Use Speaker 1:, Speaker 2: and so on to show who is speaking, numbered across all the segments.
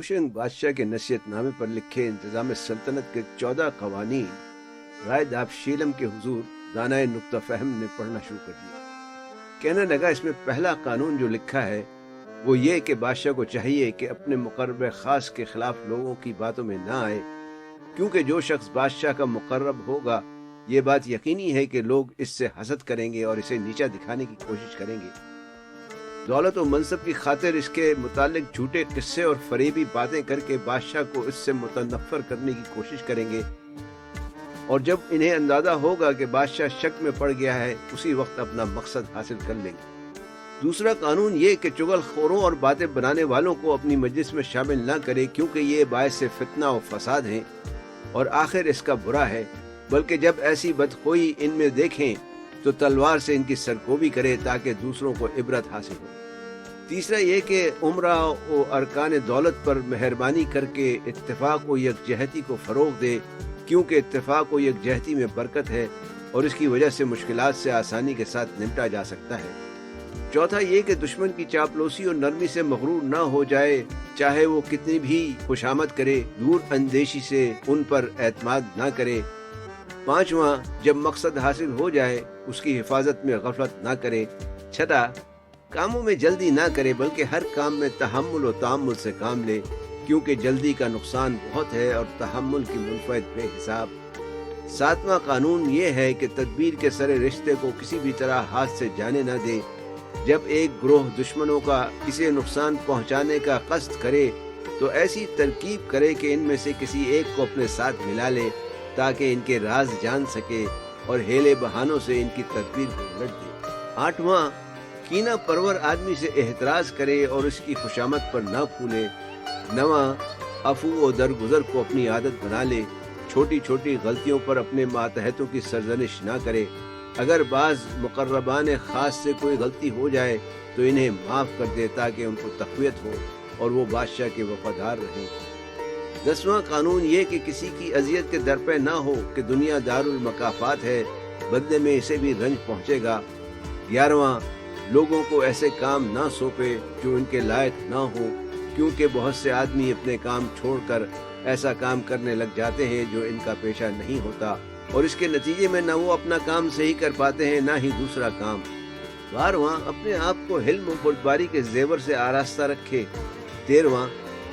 Speaker 1: होशंग बादशाह के नसीहत नामे पर लिखे इंतजाम सल्तनत के 14 कवानीन राय दाब शीलम के हुजूर दानाए नुक्ता फहम ने पढ़ना शुरू कर दिया। कहने लगा, इसमें पहला कानून जो लिखा है वो ये कि बादशाह को चाहिए कि अपने मुकर्रब खास के खिलाफ लोगों की बातों में ना आए, क्योंकि जो शख्स बादशाह का मुकर्रब होगा ये बात यकीनी है कि लोग इससे हसद करेंगे और इसे नीचा दिखाने की कोशिश करेंगे। दौलत और मनसब की खातिर इसके मुतालिक झूठे किस्से और फरेबी बातें करके बादशाह को इससे मुतनफ्फर करने की कोशिश करेंगे, और जब इन्हें अंदाजा होगा कि बादशाह शक में पड़ गया है उसी वक्त अपना मकसद हासिल कर लेंगे। दूसरा कानून ये कि चुगलखोरों और बातें बनाने वालों को अपनी मजलिस में शामिल ना करे, क्योंकि ये बायस से फितना और फसाद हैं और आखिर इसका बुरा है, बल्कि जब ऐसी बदखोई इनमें देखें तो तलवार से इनकी सरकोबी करे ताकि दूसरों को इबरत हासिल हो। तीसरा ये कि उमरा और अरकान दौलत पर मेहरबानी करके इत्तेफाक और यकजहती को फरोग दे, क्योंकि इत्तेफाक और यकजहती में बरकत है और इसकी वजह से मुश्किलात से आसानी के साथ निपटा जा सकता है। चौथा ये कि दुश्मन की चापलूसी और नरमी से मगरूर ना हो जाए, चाहे वो कितनी भी खुशामद करे, दूर अंदेशी से उन पर एतमाद ना करे। पांचवा, जब मकसद हासिल हो जाए उसकी हिफाजत में गफलत ना करे। छठा, कामों में जल्दी ना करे बल्कि हर काम में तहम्मुल और तामुल से काम ले, क्योंकि जल्दी का नुकसान बहुत है और तहम्मुल की मुनफैत बेहिसाब। सातवां कानून ये है कि तदबीर के सरे रिश्ते को किसी भी तरह हाथ से जाने ना दे। जब एक ग्रोह दुश्मनों का किसी नुकसान पहुंचाने का कष्ट करे तो ऐसी तरकीब करे कि इनमें से किसी एक को अपने साथ मिला ले ताकि इनके राज जान सके और हेले बहानों से इनकी तदबीर को उलट दे। आठवां, कीना परवर आदमी से एहतराज करे और इसकी खुशामद पर ना फूले। नवां, अफू और दरगुजर को अपनी आदत बना ले, छोटी छोटी गलतियों पर अपने मातहतों की सरजनिश ना करे। अगर बाज मुकर्रबान खास से कोई गलती हो जाए तो इन्हें माफ कर दे ताकि उनको तक़वियत हो और वो बादशाह के वफादार रहें। 10वां कानून ये कि किसी की अजियत के दर पे ना हो कि दुनिया दारुल मकाफात है, बदले में इसे भी रंज पहुंचेगा। 11वां, लोगों को ऐसे काम ना सौंपे जो इनके लायक ना हो, क्योंकि बहुत से आदमी अपने काम छोड़कर ऐसा काम करने लग जाते हैं जो इनका पेशा नहीं होता, और इसके नतीजे में ना वो अपना काम सही कर पाते हैं ना ही दूसरा काम। 12वां, अपने आप को हिल्म और बुर्दबारी के जेवर से आरास्ता रखे। 13वां,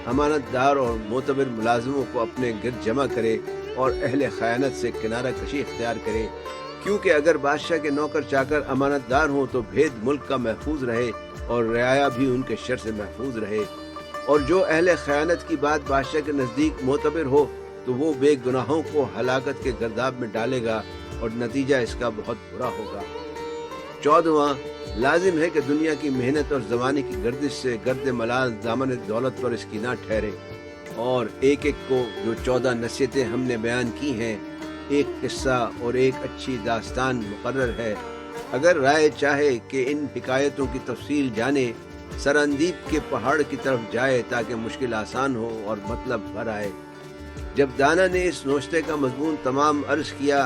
Speaker 1: अमानतदार और मोतबर मुलाजिमों को अपने गिर्द जमा करे और अहले खयानत से किनारा कशी इख्तियार करे, क्योंकि अगर बादशाह के नौकर चाकर अमानतदार हों तो भेद मुल्क का महफूज रहे और रियाया भी उनके शर से महफूज रहे, और जो अहले खयानत की बात बादशाह के नज़दीक मोतबर हो तो वो बेगुनाहों को हलाकत के गर्दाब में डालेगा और नतीजा इसका बहुत बुरा होगा। 14वां, लाजिम है कि दुनिया की मेहनत और ज़माने की गर्दिश से गर्द मलाल दामन दौलत पर इसकी ना ठहरे, और एक एक को जो 14 नसीहतें हमने बयान की हैं, एक किस्सा और एक अच्छी दास्तान मुकर्रर है। अगर राय चाहे कि इन हिकायतों की तफसील जाने, सरंदीप के पहाड़ की तरफ जाए ताकि मुश्किल आसान हो और मतलब भर आए। जब दाना ने इस नोश्ते का मजमून तमाम अर्ज किया,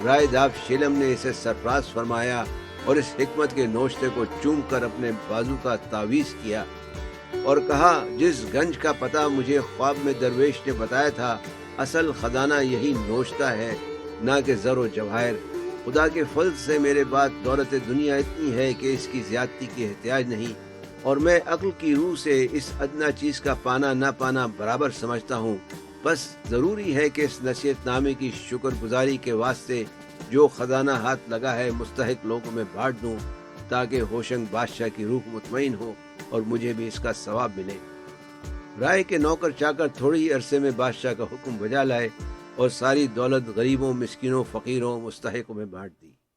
Speaker 1: राय दाब शीलम ने इसे सरफराज फरमाया और इस हिकमत के नोश्ते को चूम कर अपने बाजू का तावीज़ किया और कहा, जिस गंज का पता मुझे ख्वाब में दरवेश ने बताया था, असल खजाना यही नोश्ता है, ना कि ज़र व जवाहिर। खुदा के फल से मेरे बाद दौलत दुनिया इतनी है कि इसकी ज्यादती की एहतियाज नहीं, और मैं अक्ल की रूह से इस अदना चीज़ का पाना ना पाना बराबर समझता हूँ। बस ज़रूरी है कि इस नसीहतनामे की शुक्रगुजारी के वास्ते जो खजाना हाथ लगा है मुस्तहिक लोगों में बांट दूँ, ताकि होशंग बादशाह की रूह मुतमईन हो और मुझे भी इसका सवाब मिले। राय के नौकर चाकर थोड़ी ही अरसे में बादशाह का हुक्म बजा लाए और सारी दौलत गरीबों, मिस्किनों, फ़कीरों, मुस्तहिकों में बांट दी।